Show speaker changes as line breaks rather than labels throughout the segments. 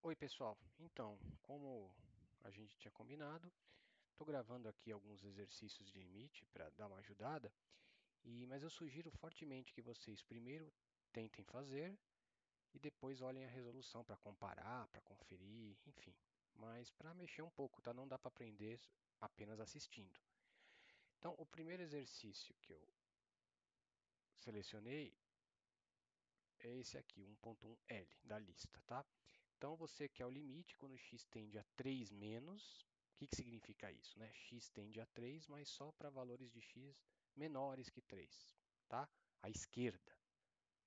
Oi, pessoal. Então, como a gente tinha combinado, estou gravando aqui alguns exercícios de limite para dar uma ajudada, mas eu sugiro fortemente que vocês primeiro tentem fazer e depois olhem a resolução para comparar, para conferir, enfim. Mas para mexer um pouco, tá? Não dá para aprender apenas assistindo. Então, o primeiro exercício que eu selecionei é esse aqui, 1.1L da lista, tá? Então você quer o limite quando x tende a 3 menos. O que significa isso, né? X tende a 3, mas só para valores de x menores que 3, tá? À esquerda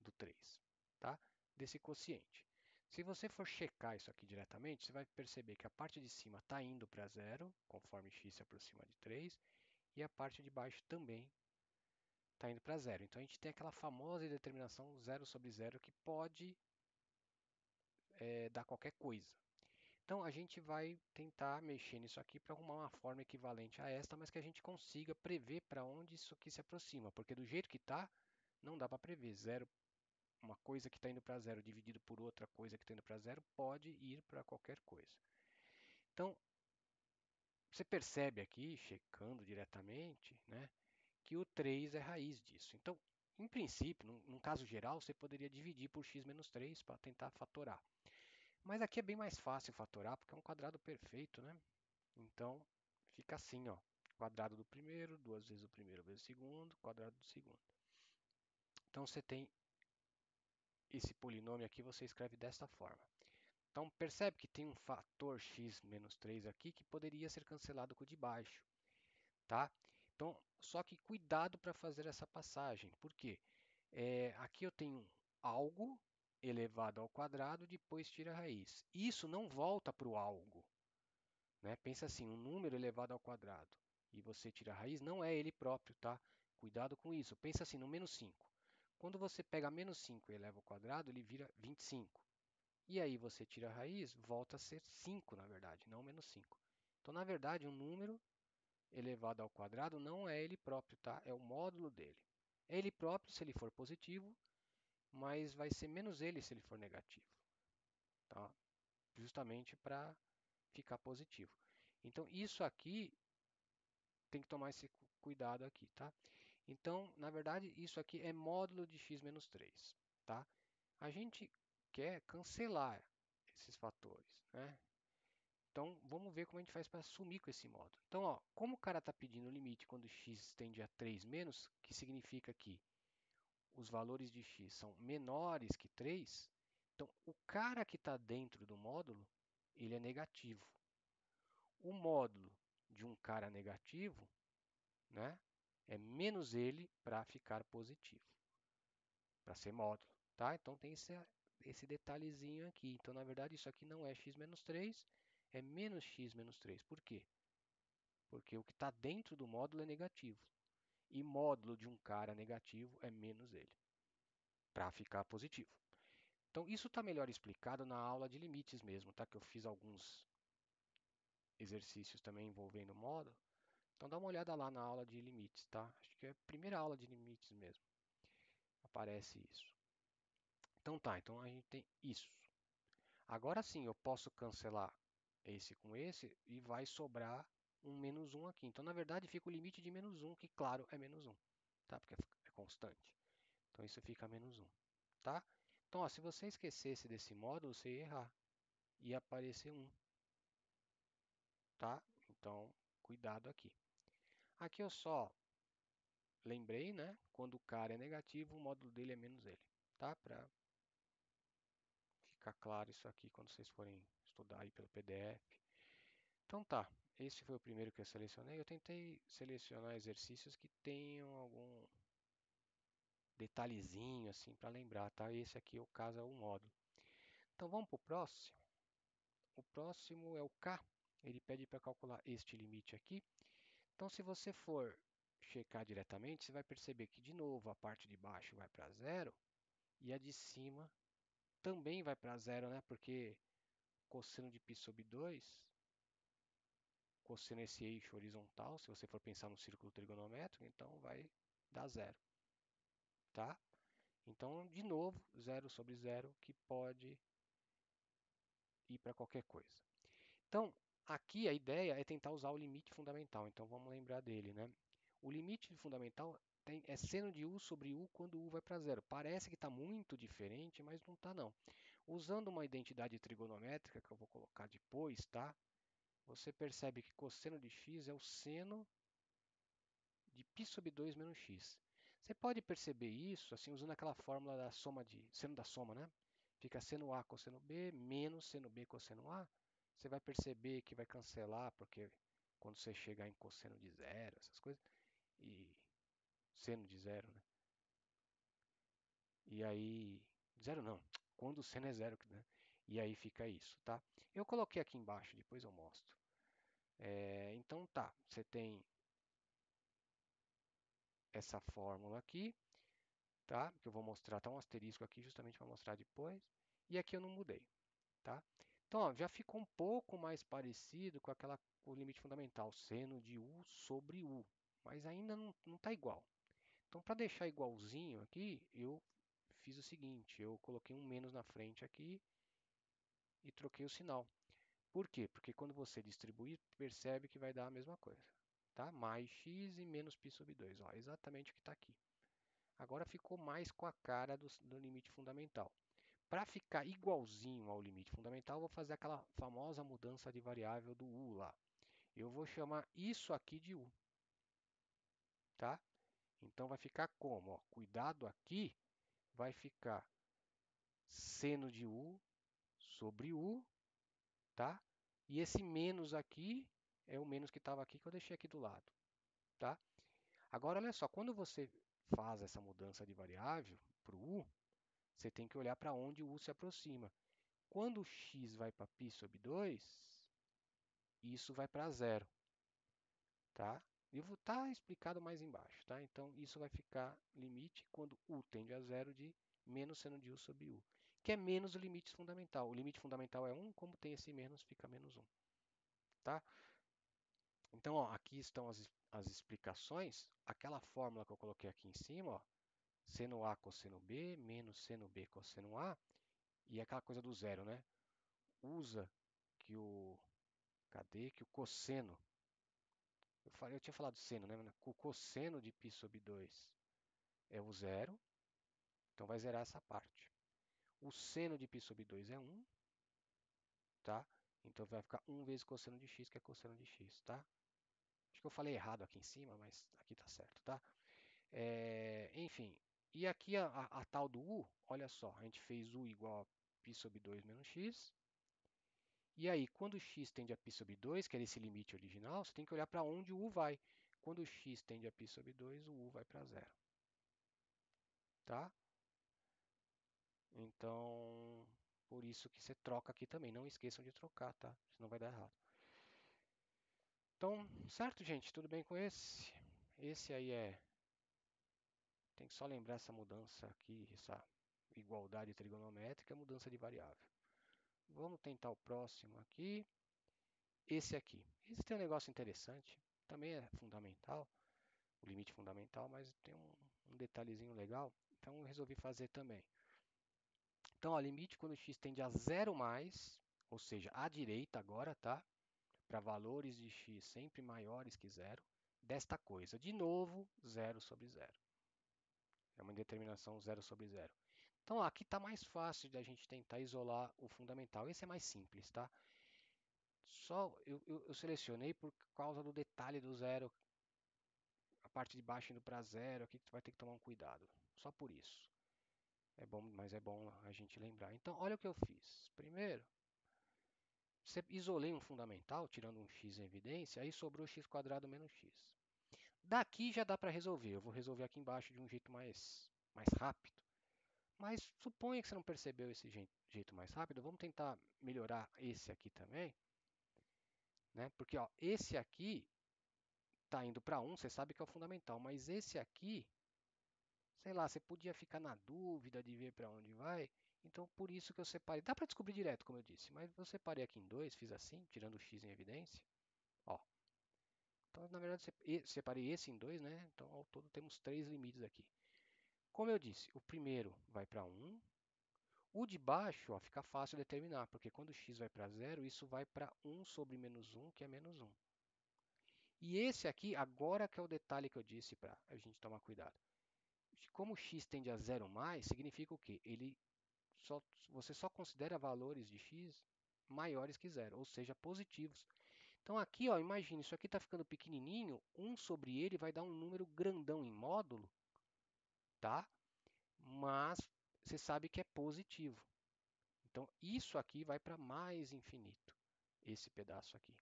do 3, tá? Desse quociente. Se você for checar isso aqui diretamente, você vai perceber que a parte de cima está indo para zero, conforme x se aproxima de 3, e a parte de baixo também está indo para zero. Então a gente tem aquela famosa determinação zero sobre zero que pode dar qualquer coisa. Então a gente vai tentar mexer nisso aqui para arrumar uma forma equivalente a esta, mas que a gente consiga prever para onde isso aqui se aproxima, porque do jeito que está, não dá para prever. Zero, uma coisa que está indo para zero dividido por outra coisa que está indo para zero pode ir para qualquer coisa. Então você percebe aqui, checando diretamente, né, que o 3 é raiz disso. Então, em princípio, num caso geral, você poderia dividir por x menos 3 para tentar fatorar. Mas aqui é bem mais fácil fatorar, porque é um quadrado perfeito, né? Então, fica assim, ó. Quadrado do primeiro, duas vezes o primeiro vezes o segundo, quadrado do segundo. Então, você tem esse polinômio aqui, você escreve desta forma. Então, percebe que tem um fator x menos 3 aqui que poderia ser cancelado com o de baixo, tá? Então, só que cuidado para fazer essa passagem. Por quê? Aqui eu tenho algo elevado ao quadrado, depois tira a raiz. Isso não volta para o algo, né? Pensa assim, um número elevado ao quadrado e você tira a raiz, não é ele próprio, tá? Cuidado com isso. Pensa assim, no menos 5. Quando você pega menos 5 e eleva ao quadrado, ele vira 25. E aí você tira a raiz, volta a ser 5, na verdade, não menos 5. Então, na verdade, um número elevado ao quadrado não é ele próprio, tá? É o módulo dele. É ele próprio se ele for positivo, mas vai ser menos ele se ele for negativo, tá? Justamente para ficar positivo. Então, isso aqui tem que tomar esse cuidado aqui, tá? Então, na verdade, isso aqui é módulo de x menos 3, tá? A gente quer cancelar esses fatores, né? Então, vamos ver como a gente faz para sumir com esse módulo. Então, ó, como o cara está pedindo o limite quando x tende a 3 menos, que significa que os valores de x são menores que 3, então o cara que está dentro do módulo, ele é negativo. O módulo de um cara negativo, né, é menos ele para ficar positivo, para ser módulo, tá? Então tem esse detalhezinho aqui. Então, na verdade, isso aqui não é x menos 3, é menos x menos 3. Por quê? Porque o que está dentro do módulo é negativo. E módulo de um cara negativo é menos ele, para ficar positivo. Então, isso está melhor explicado na aula de limites mesmo, tá? Que eu fiz alguns exercícios também envolvendo módulo. Então, dá uma olhada lá na aula de limites, tá? Acho que é a primeira aula de limites mesmo. Aparece isso. Então tá, então a gente tem isso. Agora sim, eu posso cancelar esse com esse e vai sobrar um menos um aqui. Então, na verdade, fica o limite de menos um, que claro é menos um, tá? Porque é constante. Então, isso fica menos um, tá? Então, ó, se você esquecesse desse módulo, você ia errar. Ia aparecer um, tá? Então, cuidado aqui. Aqui eu só lembrei, né? Quando o cara é negativo, o módulo dele é menos ele, tá? Para ficar claro isso aqui quando vocês forem estudar aí pelo PDF. Então tá, esse foi o primeiro que eu selecionei. Eu tentei selecionar exercícios que tenham algum detalhezinho assim para lembrar, tá? Esse aqui, o caso, é o módulo. Então vamos para o próximo. O próximo é o K. Ele pede para calcular este limite aqui. Então, se você for checar diretamente, você vai perceber que, de novo, a parte de baixo vai para zero e a de cima também vai para zero, né? Porque cosseno de π sobre 2, cosseno esse eixo horizontal, se você for pensar no círculo trigonométrico, então vai dar zero, tá? Então, de novo, zero sobre zero, que pode ir para qualquer coisa. Então, aqui a ideia é tentar usar o limite fundamental. Então, vamos lembrar dele, né? O limite fundamental é seno de u sobre u quando u vai para zero. Parece que está muito diferente, mas não está não. Usando uma identidade trigonométrica, que eu vou colocar depois, tá? Você percebe que cosseno de x é o seno de π sobre 2 menos x. Você pode perceber isso assim usando aquela fórmula da soma de seno da soma, né? Fica seno A cosseno B menos seno B cosseno A. Você vai perceber que vai cancelar, porque quando você chegar em cosseno de zero, essas coisas, e seno de zero, né? E aí, zero não, quando o seno é zero, né? E aí fica isso, tá? Eu coloquei aqui embaixo, depois eu mostro. Então tá, você tem essa fórmula aqui, tá? Que eu vou mostrar, tá um asterisco aqui justamente para mostrar depois. E aqui eu não mudei, tá? Então, ó, já ficou um pouco mais parecido com o limite fundamental, seno de u sobre u, mas ainda não está igual. Então, para deixar igualzinho aqui, eu fiz o seguinte, eu coloquei um menos na frente aqui e troquei o sinal. Por quê? Porque quando você distribuir, percebe que vai dar a mesma coisa, tá? Mais x e menos π sobre 2, ó, exatamente o que está aqui. Agora ficou mais com a cara do limite fundamental. Para ficar igualzinho ao limite fundamental, eu vou fazer aquela famosa mudança de variável do u lá. Eu vou chamar isso aqui de u, tá? Então vai ficar como? Ó, cuidado aqui, vai ficar seno de u sobre u, tá? E esse menos aqui é o menos que estava aqui que eu deixei aqui do lado, tá? Agora olha só, quando você faz essa mudança de variável para o u, você tem que olhar para onde o u se aproxima. Quando o x vai para π sobre 2, isso vai para zero, tá? E está explicado mais embaixo, tá? Então, isso vai ficar limite quando u tende a zero de menos seno de u sobre u, que é menos o limite fundamental. O limite fundamental é 1, como tem esse menos, fica menos 1, tá? Então, ó, aqui estão as explicações. Aquela fórmula que eu coloquei aqui em cima, ó, seno A cosseno B menos seno B cosseno A, e aquela coisa do zero, né? Usa que o cadê? Que o cosseno. Eu tinha falado seno, né? O cosseno de π sobre 2 é o zero, então vai zerar essa parte. O seno de π sobre 2 é 1, tá? Então vai ficar 1 vezes cosseno de x, que é cosseno de x, tá? Acho que eu falei errado aqui em cima, mas aqui tá certo, tá? Enfim, e aqui a tal do u, olha só, a gente fez u igual a π sobre 2 menos x. E aí, quando x tende a π sobre 2, que era esse limite original, você tem que olhar para onde o u vai. Quando x tende a π sobre 2, o u vai para zero. Tá? Então, por isso que você troca aqui também. Não esqueçam de trocar, tá? Senão vai dar errado. Então, certo, gente? Tudo bem com esse? Esse aí é... Tem que só lembrar essa mudança aqui, essa igualdade trigonométrica, mudança de variável. Vamos tentar o próximo aqui. Esse aqui. Esse tem um negócio interessante. Também é fundamental. O limite fundamental, mas tem um detalhezinho legal. Então, eu resolvi fazer também. Então, o limite quando x tende a zero mais, ou seja, à direita agora, tá? Para valores de x sempre maiores que zero, desta coisa. De novo, zero sobre zero. É uma indeterminação zero sobre zero. Então, aqui está mais fácil de a gente tentar isolar o fundamental. Esse é mais simples, tá? Só eu selecionei por causa do detalhe do zero, a parte de baixo indo para zero, aqui tu vai ter que tomar um cuidado. Só por isso. É bom, mas é bom a gente lembrar. Então, olha o que eu fiz. Primeiro, isolei um fundamental, tirando um x em evidência, aí sobrou x quadrado menos x. Daqui já dá para resolver. Eu vou resolver aqui embaixo de um jeito mais rápido. Mas suponha que você não percebeu esse jeito mais rápido. Vamos tentar melhorar esse aqui também. Né? Porque ó, esse aqui está indo para 1, você sabe que é o fundamental. Mas esse aqui, sei lá, você podia ficar na dúvida de ver para onde vai. Então, por isso que eu separei. Dá para descobrir direto, como eu disse, mas eu separei aqui em dois, fiz assim, tirando o x em evidência. Ó. Então, na verdade, separei esse em dois, né? Então, ao todo, temos três limites aqui. Como eu disse, o primeiro vai para 1, O de baixo, ó, fica fácil determinar, porque quando x vai para zero, isso vai para 1 sobre menos 1, que é menos 1. E esse aqui, agora que é o detalhe que eu disse para a gente tomar cuidado. Como x tende a zero mais, significa o quê? Você só considera valores de x maiores que zero, ou seja, positivos. Então aqui, ó, imagine, isso aqui está ficando pequenininho, 1 sobre ele vai dar um número grandão em módulo, tá? Mas você sabe que é positivo. Então isso aqui vai para mais infinito, esse pedaço aqui,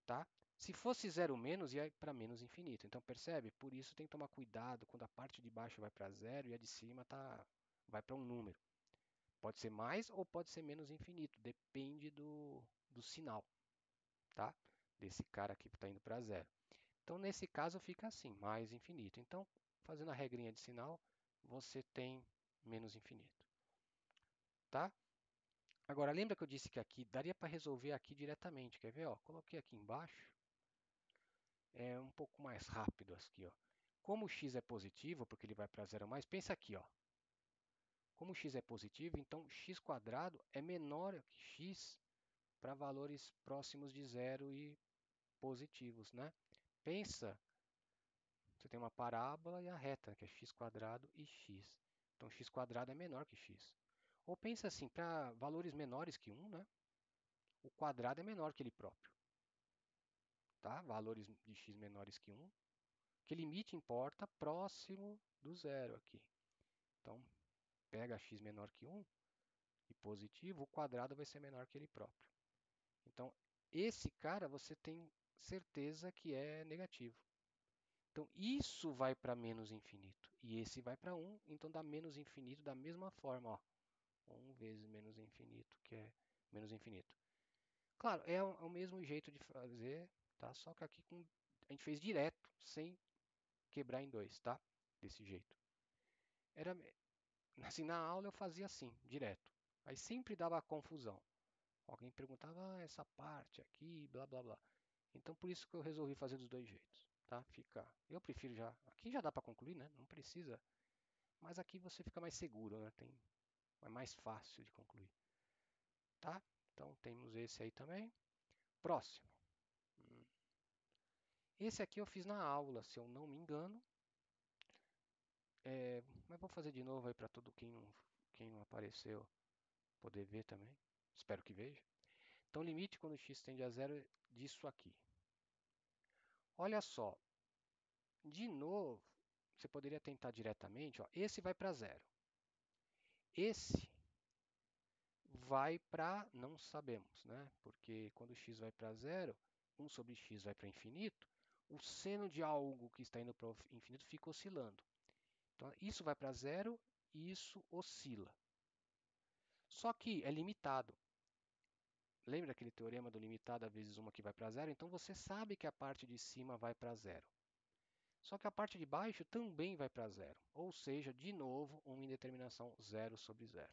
tá? Se fosse zero menos, ia para menos infinito. Então percebe? Por isso tem que tomar cuidado quando a parte de baixo vai para zero e a de cima vai para um número. Pode ser mais ou pode ser menos infinito, depende do sinal, tá? Desse cara aqui que está indo para zero. Então, nesse caso, fica assim, mais infinito. Então, fazendo a regrinha de sinal, você tem menos infinito, tá? Agora, lembra que eu disse que aqui daria para resolver aqui diretamente, quer ver? Ó, coloquei aqui embaixo, é um pouco mais rápido aqui, ó. Como o x é positivo, porque ele vai para zero mais, pensa aqui, ó. Como x é positivo, então x² é menor que x para valores próximos de zero e positivos, né? Pensa, você tem uma parábola e a reta, que é x² e x. Então, x² é menor que x. Ou pensa assim, para valores menores que 1, né? O quadrado é menor que ele próprio. Tá? Valores de x menores que 1. Que limite importa próximo do zero aqui. Então, pega x menor que 1 e positivo, o quadrado vai ser menor que ele próprio. Então, esse cara você tem certeza que é negativo. Então, isso vai para menos infinito. E esse vai para 1, então dá menos infinito da mesma forma. Ó. 1 vezes menos infinito, que é menos infinito. Claro, é o mesmo jeito de fazer, tá? Só que aqui a gente fez direto, sem quebrar em dois, tá? Desse jeito. Era, assim, na aula eu fazia assim, direto. Aí sempre dava confusão. Alguém perguntava, essa parte aqui, blá, blá, blá. Então, por isso que eu resolvi fazer dos dois jeitos, tá? Eu prefiro já, aqui já dá para concluir, né? Não precisa, mas aqui você fica mais seguro, né? É mais fácil de concluir, tá? Então, temos esse aí também. Próximo. Esse aqui eu fiz na aula, se eu não me engano. Mas vou fazer de novo aí para todo quem não apareceu poder ver também. Espero que veja. Então, limite quando x tende a zero é disso aqui. Olha só, de novo, você poderia tentar diretamente. Ó, esse vai para zero. Esse vai para, não sabemos, né? Porque quando x vai para zero, 1 sobre x vai para infinito, o seno de algo que está indo para o infinito fica oscilando. Então, isso vai para zero e isso oscila. Só que é limitado. Lembra aquele teorema do limitado vezes uma que vai para zero? Então você sabe que a parte de cima vai para zero. Só que a parte de baixo também vai para zero. Ou seja, de novo, uma indeterminação zero sobre zero.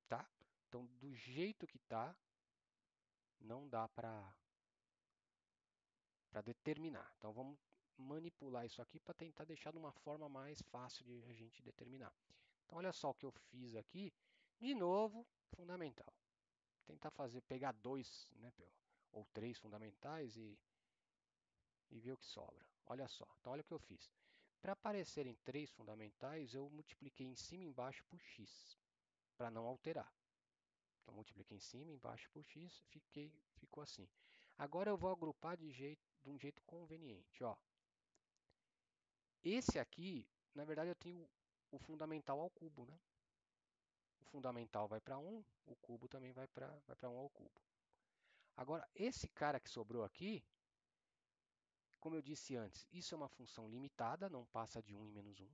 Tá? Então, do jeito que está, não dá para determinar. Então, vamos manipular isso aqui para tentar deixar de uma forma mais fácil de a gente determinar. Então, olha só o que eu fiz aqui. De novo, fundamental. Tentar pegar dois, né, ou três fundamentais e ver o que sobra. Olha só. Então, olha o que eu fiz. Para aparecerem três fundamentais, eu multipliquei em cima e embaixo por x, para não alterar. Então, multipliquei em cima e embaixo por x, ficou assim. Agora eu vou agrupar de um jeito conveniente. Ó. Esse aqui, na verdade, eu tenho o fundamental ao cubo, né? O fundamental vai para 1, o cubo também vai para 1 ao cubo. Agora, esse cara que sobrou aqui, como eu disse antes, isso é uma função limitada, não passa de 1 em menos 1.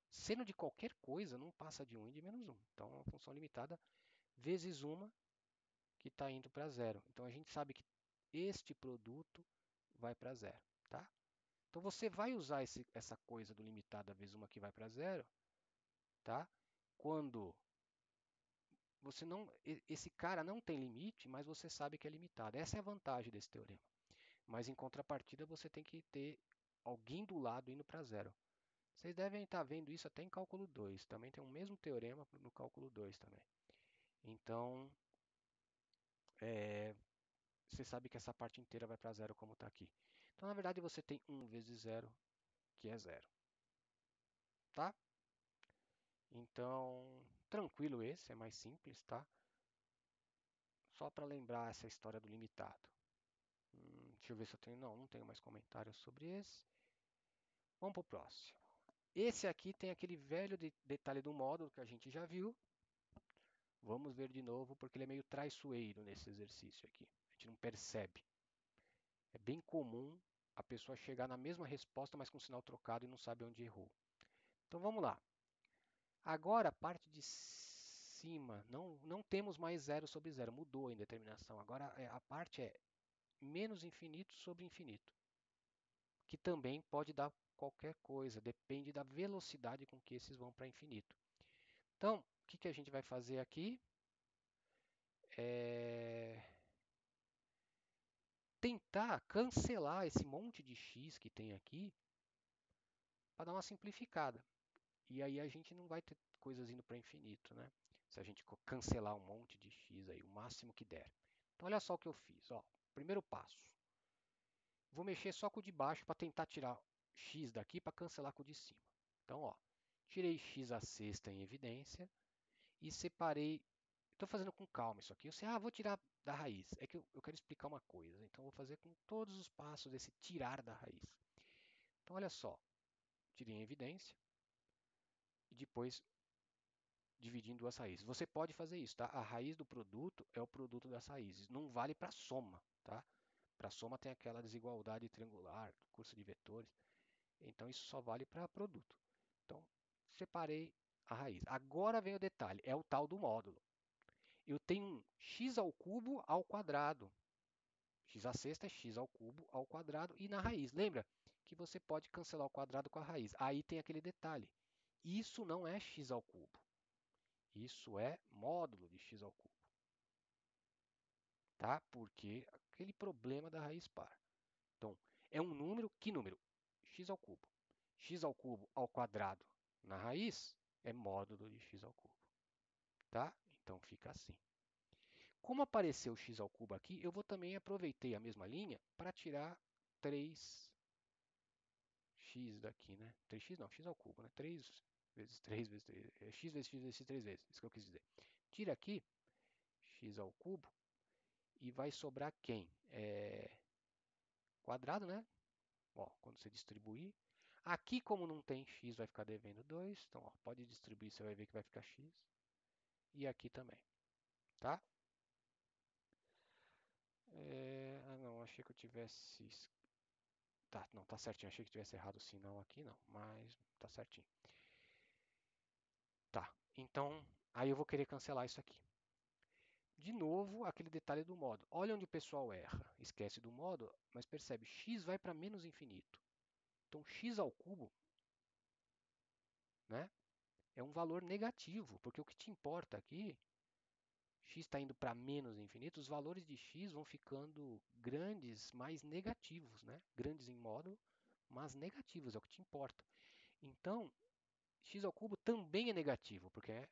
Seno de qualquer coisa não passa de 1 e de menos 1. Então, é uma função limitada vezes uma que está indo para zero. Então, a gente sabe que este produto vai para zero. Tá? Então, você vai usar essa coisa do limitada vezes uma que vai para zero, tá? Quando esse cara não tem limite, mas você sabe que é limitado. Essa é a vantagem desse teorema. Mas, em contrapartida, você tem que ter alguém do lado indo para zero. Vocês devem estar vendo isso até em cálculo 2. Também tem o mesmo teorema no cálculo 2 também. Então, você sabe que essa parte inteira vai para zero como está aqui. Então, na verdade, você tem 1 vezes zero, que é zero. Tá? Então, tranquilo esse, é mais simples, tá? Só para lembrar essa história do limitado. Deixa eu ver se eu tenho. Não, não tenho mais comentários sobre esse. Vamos para o próximo. Esse aqui tem aquele velho detalhe do módulo que a gente já viu. Vamos ver de novo, porque ele é meio traiçoeiro nesse exercício aqui. A gente não percebe. É bem comum a pessoa chegar na mesma resposta, mas com o sinal trocado e não sabe onde errou. Então vamos lá. Agora a parte de cima, não temos mais zero sobre zero, mudou a indeterminação. Agora a parte é menos infinito sobre infinito, que também pode dar qualquer coisa, depende da velocidade com que esses vão para infinito. Então, o que a gente vai fazer aqui? Tentar cancelar esse monte de x que tem aqui para dar uma simplificada. E aí a gente não vai ter coisas indo para infinito, né? Se a gente cancelar um monte de x aí, o máximo que der. Então olha só o que eu fiz, ó. Primeiro passo. Vou mexer só com o de baixo para tentar tirar x daqui para cancelar com o de cima. Então, ó, tirei x à sexta em evidência e separei. Estou fazendo com calma isso aqui. Eu sei, vou tirar da raiz. É que eu quero explicar uma coisa. Então, vou fazer com todos os passos desse tirar da raiz. Então, olha só. Tirei em evidência e depois dividi em duas raízes. Você pode fazer isso, tá? A raiz do produto é o produto das raízes. Não vale para soma, tá? Para soma tem aquela desigualdade triangular, curso de vetores. Então, isso só vale para produto. Então, separei a raiz. Agora vem o detalhe, é o tal do módulo. Eu tenho um x ao cubo ao quadrado. X à sexta é x ao cubo ao quadrado e na raiz. Lembra que você pode cancelar o quadrado com a raiz. Aí tem aquele detalhe. Isso não é x ao cubo. Isso é módulo de x ao cubo. Tá? Porque aquele problema da raiz par. Então, é um número, que número? X ao cubo. X ao cubo ao quadrado na raiz é módulo de x ao cubo. Tá? Então fica assim. Como apareceu o x ao cubo aqui, eu vou também aproveitei a mesma linha para tirar 3x daqui, né? 3x não, x ao cubo, né? 3 vezes 3 vezes 3, x vezes x vezes x 3 vezes, isso que eu quis dizer. Tira aqui x ao cubo e vai sobrar quem? Quadrado, né? Ó, quando você distribuir. Aqui, como não tem x, vai ficar devendo 2. Então, ó, pode distribuir, você vai ver que vai ficar x. E aqui também, tá? Não, achei que eu tivesse. Tá, não, tá certinho. Achei que tivesse errado o sinal aqui, não. Mas tá certinho. Tá, então, aí eu vou querer cancelar isso aqui. De novo, aquele detalhe do módulo. Olha onde o pessoal erra. Esquece do módulo, mas percebe, x vai para menos infinito. Então, x ao cubo, né, é um valor negativo, porque o que te importa aqui, x está indo para menos infinito, os valores de x vão ficando grandes, mais negativos, né? Grandes em módulo, mas negativos, é o que te importa. Então, x ao cubo também é negativo, porque é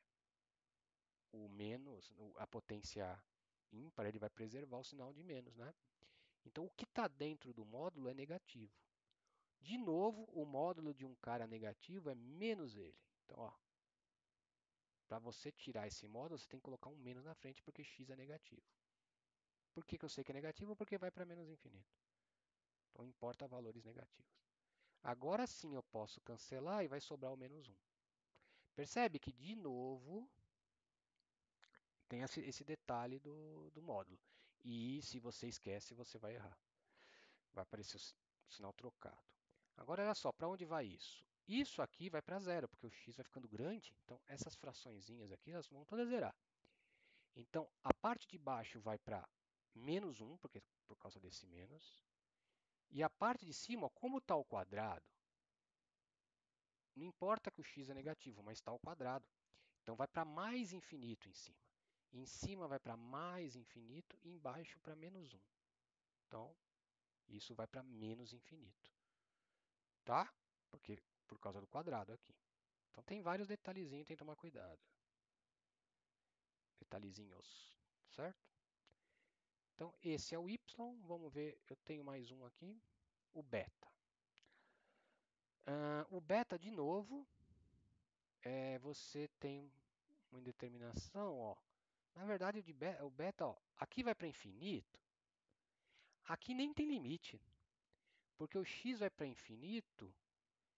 o menos, a potência ímpar, ele vai preservar o sinal de menos, né? Então, o que está dentro do módulo é negativo. De novo, o módulo de um cara negativo é menos ele. Então, ó, para você tirar esse módulo, você tem que colocar um menos na frente, porque x é negativo. Por que eu sei que é negativo? Porque vai para menos infinito. Então, importa valores negativos. Agora sim eu posso cancelar e vai sobrar o menos 1. Percebe que, de novo, tem esse detalhe do módulo. E se você esquece, você vai errar. Vai aparecer o sinal trocado. Agora, olha só, para onde vai isso? Isso aqui vai para zero, porque o x vai ficando grande. Então, essas fraçõezinhas aqui, elas vão todas zerar. Então, a parte de baixo vai para menos 1, porque, por causa desse menos. E a parte de cima, como está ao quadrado, não importa que o x é negativo, mas está ao quadrado. Então, vai para mais infinito em cima. Em cima vai para mais infinito e embaixo para menos 1. Então, isso vai para menos infinito. Tá? Porque por causa do quadrado aqui. Então tem vários detalhezinhos, tem que tomar cuidado. Detalhezinhos, certo? Então esse é o y, vamos ver, eu tenho mais um aqui, o beta. O beta, de novo, você tem uma indeterminação, ó. Na verdade, o beta, ó, aqui vai para infinito, aqui nem tem limite, porque o x vai para infinito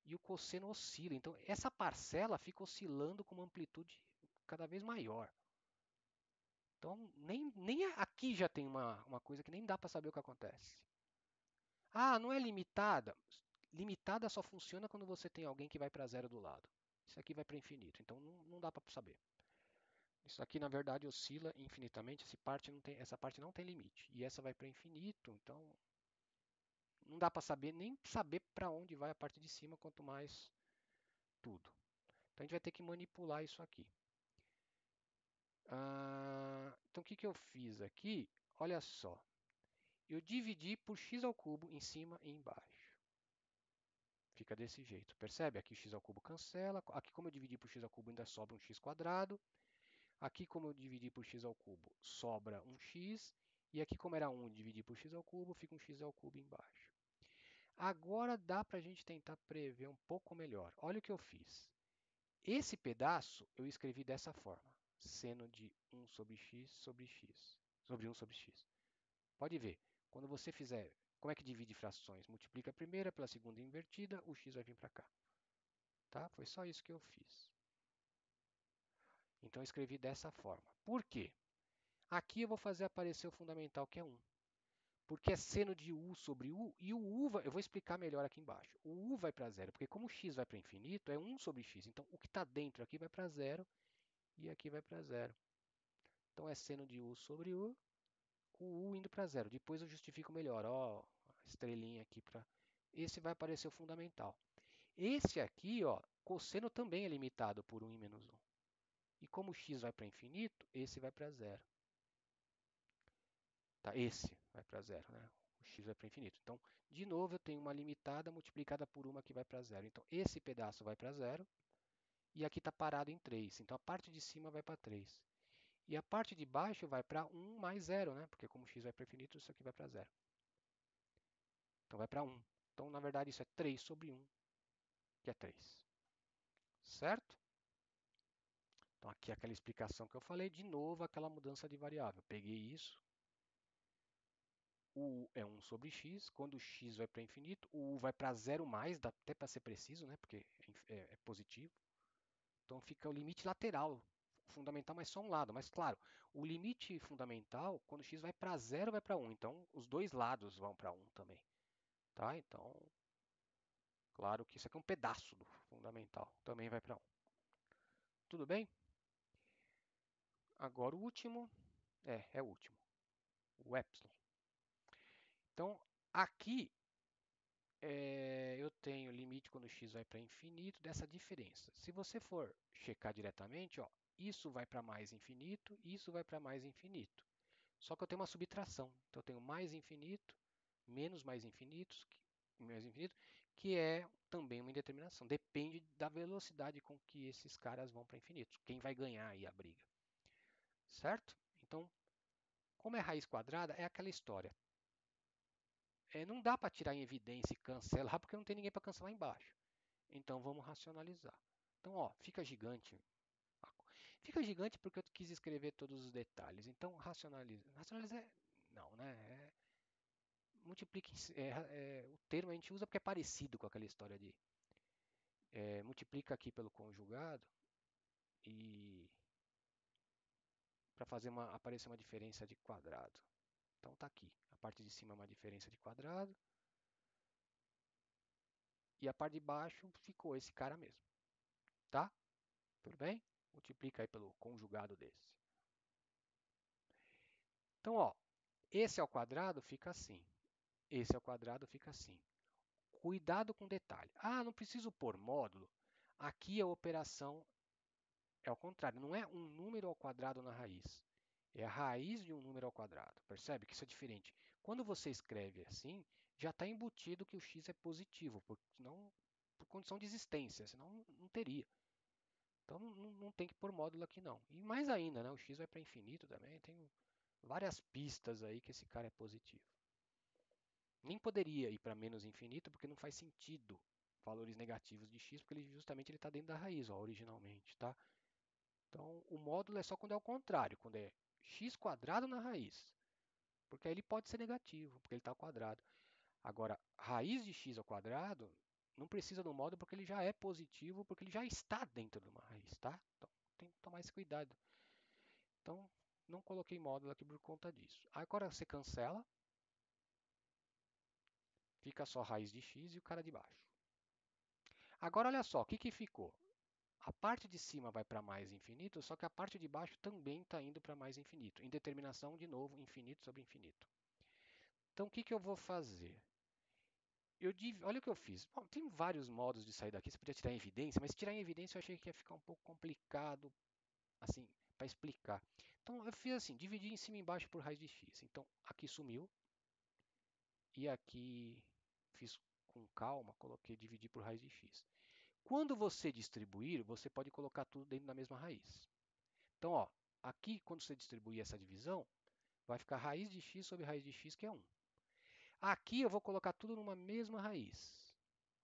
e o cosseno oscila. Então, essa parcela fica oscilando com uma amplitude cada vez maior. Então, nem aqui já tem uma coisa que nem dá para saber o que acontece. Ah, não é limitada? Limitada só funciona quando você tem alguém que vai para zero do lado. Isso aqui vai para infinito, então não dá para saber. Isso aqui, na verdade, oscila infinitamente. Essa parte não tem limite. E essa vai para infinito, então não dá para saber nem saber para onde vai a parte de cima, quanto mais tudo. Então a gente vai ter que manipular isso aqui. Então o que eu fiz aqui? Olha só. Eu dividi por x ao cubo em cima e embaixo. Fica desse jeito. Percebe? Aqui x ao cubo cancela. Aqui, como eu dividi por x ao cubo, ainda sobra um x quadrado. Aqui, como eu dividi por x ao cubo, sobra um x. E aqui, como era 1 dividir por x ao cubo, fica um x ao cubo embaixo. Agora dá para a gente tentar prever um pouco melhor. Olha o que eu fiz. Esse pedaço eu escrevi dessa forma. Seno de 1 sobre x sobre x. Sobre 1 sobre x. Pode ver. Quando você fizer... Como é que divide frações? Multiplica a primeira pela segunda invertida, o x vai vir para cá. Tá? Foi só isso que eu fiz. Então eu escrevi dessa forma. Por quê? Aqui eu vou fazer aparecer o fundamental, que é 1. Porque é seno de u sobre u, e o u eu vou explicar melhor aqui embaixo. O u vai para zero, porque como o x vai para infinito, é 1 sobre x. Então o que está dentro aqui vai para zero, e aqui vai para zero. Então é seno de u sobre u, com o u indo para zero. Depois eu justifico melhor, ó, a estrelinha aqui para... Esse vai aparecer o fundamental. Esse aqui, ó, cosseno também é limitado por 1 e menos 1. E como o x vai para infinito, esse vai para zero. Tá? Esse vai para zero, né? O x vai para infinito. Então, de novo, eu tenho uma limitada multiplicada por uma que vai para zero. Então, esse pedaço vai para zero e aqui está parado em 3. Então, a parte de cima vai para 3. E a parte de baixo vai para 1 mais zero, né? Porque como x vai para infinito, isso aqui vai para zero. Então, vai para 1. Então, na verdade, isso é 3 sobre 1, que é 3. Certo? Então, aqui é aquela explicação que eu falei. De novo, aquela mudança de variável. Peguei isso. O u é 1 sobre x. Quando o x vai para infinito, o u vai para zero mais, dá até para ser preciso, né? Porque é positivo. Então fica o limite lateral, fundamental, mas só um lado. Mas claro, o limite fundamental, quando x vai para zero, vai para 1. Então os dois lados vão para 1 também. Tá? Então, claro que isso aqui é um pedaço do fundamental, também vai para 1. Tudo bem? Agora o último, é o último, o epsilon. Então, aqui eu tenho limite quando x vai para infinito dessa diferença. Se você for checar diretamente, ó, isso vai para mais infinito, isso vai para mais infinito. Só que eu tenho uma subtração. Então eu tenho mais infinito, menos mais infinito, que é também uma indeterminação. Depende da velocidade com que esses caras vão para infinito. Quem vai ganhar aí a briga. Certo? Então, como é raiz quadrada, é aquela história. Não dá para tirar em evidência e cancelar, porque não tem ninguém para cancelar embaixo. Então vamos racionalizar. Então, ó, fica gigante. Fica gigante porque eu quis escrever todos os detalhes. Então, racionaliza. Racionalizar não, né? Multiplique. O termo a gente usa porque é parecido com aquela história de multiplica aqui pelo conjugado e para fazer aparecer uma diferença de quadrado. Então tá aqui. A parte de cima é uma diferença de quadrado. E a parte de baixo ficou esse cara mesmo. Tá? Tudo bem? Multiplica aí pelo conjugado desse. Então, ó, esse ao quadrado fica assim. Esse ao quadrado fica assim. Cuidado com detalhe. Ah, não preciso pôr módulo. Aqui a operação é ao contrário. Não é um número ao quadrado na raiz. É a raiz de um número ao quadrado. Percebe que isso é diferente? Quando você escreve assim, já está embutido que o x é positivo, porque senão por condição de existência, senão não teria. Então não tem que pôr módulo aqui não. E mais ainda, né, o x vai para infinito também, tem várias pistas aí que esse cara é positivo. Nem poderia ir para menos infinito, porque não faz sentido valores negativos de x, porque ele justamente ele está dentro da raiz, ó, originalmente, tá? Então, o módulo é só quando é o contrário, quando é x quadrado na raiz, porque aí ele pode ser negativo, porque ele está ao quadrado. Agora, raiz de x ao quadrado não precisa do módulo porque ele já é positivo, porque ele já está dentro de uma raiz, tá? Então, tem que tomar esse cuidado. Então, não coloquei módulo aqui por conta disso. Agora você cancela, fica só a raiz de x e o cara de baixo. Agora, olha só, o que ficou? A parte de cima vai para mais infinito, só que a parte de baixo também está indo para mais infinito. Em determinação, de novo, infinito sobre infinito. Então, o que eu vou fazer? Olha o que eu fiz. Bom, tem vários modos de sair daqui. Você podia tirar em evidência, mas tirar em evidência eu achei que ia ficar um pouco complicado, assim, para explicar. Então, eu fiz assim, dividi em cima e embaixo por raiz de x. Então, aqui sumiu. E aqui fiz com calma, coloquei dividir por raiz de x. Quando você distribuir, você pode colocar tudo dentro da mesma raiz. Então, ó, aqui, quando você distribuir essa divisão, vai ficar raiz de x sobre raiz de x, que é 1. Aqui eu vou colocar tudo numa mesma raiz.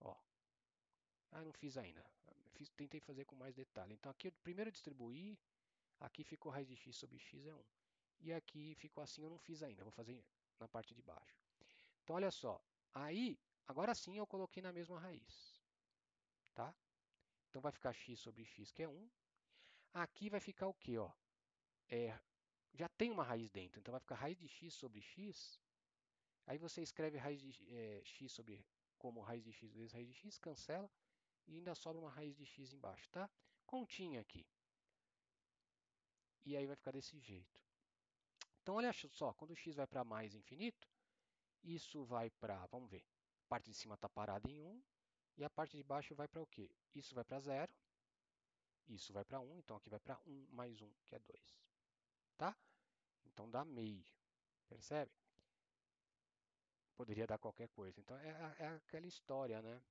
Ó, não fiz ainda. Tentei fazer com mais detalhe. Então, aqui eu primeiro distribuí, aqui ficou raiz de x sobre x é 1. E aqui ficou assim, eu não fiz ainda. Vou fazer na parte de baixo. Então, olha só. Aí, agora sim eu coloquei na mesma raiz. Tá? Então, vai ficar x sobre x, que é 1. Aqui vai ficar o quê? Ó? Já tem uma raiz dentro, então vai ficar raiz de x sobre x. Aí você escreve raiz de x sobre como raiz de x vezes raiz de x, cancela e ainda sobra uma raiz de x embaixo, tá? Continha aqui. E aí vai ficar desse jeito. Então olha só, quando o x vai para mais infinito, isso vai para, vamos ver, a parte de cima está parada em 1 e a parte de baixo vai para o quê? Isso vai para 0, isso vai para 1, então aqui vai para 1 mais 1, que é 2. Tá? Então dá meio, percebe? Poderia dar qualquer coisa. Então é aquela história, né?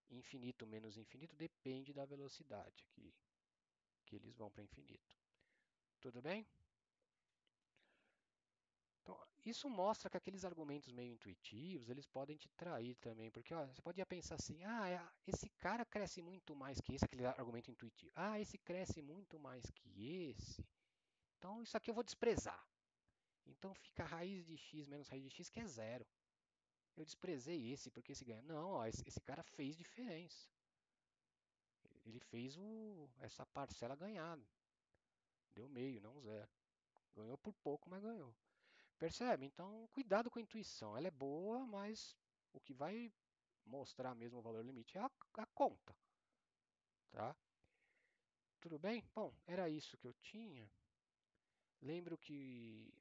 Infinito menos infinito depende da velocidade que eles vão para infinito. Tudo bem? Então, isso mostra que aqueles argumentos meio intuitivos, eles podem te trair também, porque ó, você podia pensar assim, esse cara cresce muito mais que esse, aquele argumento intuitivo. Esse cresce muito mais que esse, então isso aqui eu vou desprezar. Então fica raiz de x menos raiz de x, que é zero. Eu desprezei esse porque esse ganha. Não, ó, esse cara fez diferença. Ele fez essa parcela ganhar. Deu meio, não zero. Ganhou por pouco, mas ganhou. Percebe? Então, cuidado com a intuição. Ela é boa, mas o que vai mostrar mesmo o valor limite é a conta. Tá? Tudo bem? Bom, era isso que eu tinha. Lembro que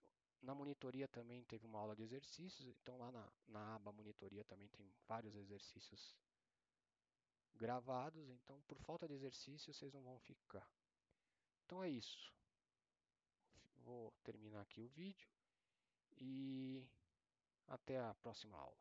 na monitoria também teve uma aula de exercícios. Então, lá na aba monitoria também tem vários exercícios gravados. Então, por falta de exercício, vocês não vão ficar. Então é isso. Vou terminar aqui o vídeo e até a próxima aula.